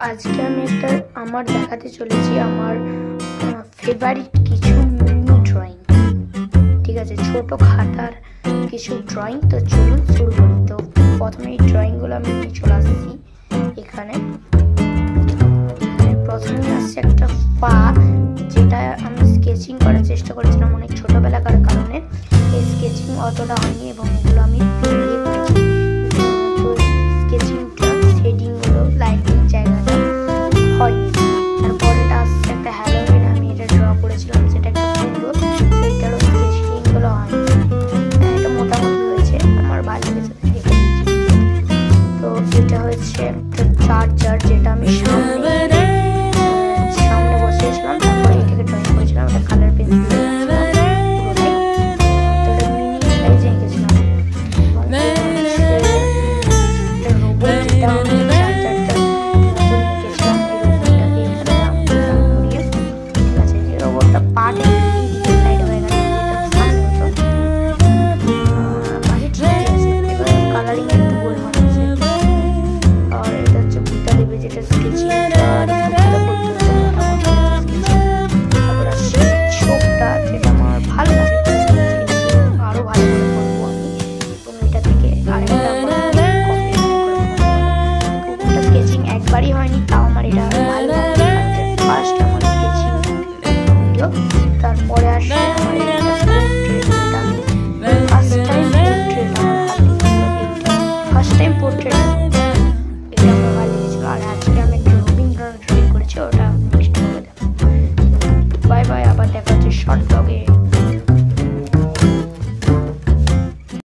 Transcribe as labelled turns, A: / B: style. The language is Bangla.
A: আজকে আমি আমার দেখাতে চলেছি আমার ফেভারিট কিছু মিনি ড্রয়িং। ঠিক আছে, ছোট খাতার কিছু ড্রয়িং। তো চলুন শুরু করি। তো প্রথমে এই ড্রয়িংগুলো আমি নিয়ে চলে আসছি এখানে। প্রথমে আসছে একটা পা, যেটা আমি স্কেচিং করার চেষ্টা করেছিলাম অনেক ছোটবেলাকার কারণে এই স্কেচিং অতটা হয়নি এবং এগুলো আমি পেন দিয়ে করেছি। তো স্কেচিংটা শেডিংগুলো লাইটিং জায়গাটা হয়নি। তারপরেটা আসছে একটা হ্যালোউইন, আমি এটা ড্র করেছিলাম, সেটা একটা সুন্দর, সেইটারও স্কেচিংগুলো হয়নি। এটা মোটামুটি হয়েছে, আমার ভালো লেগেছে দেখে দিয়েছি। তো এটা হচ্ছে একটা চার্জার, যেটা আমি সামনে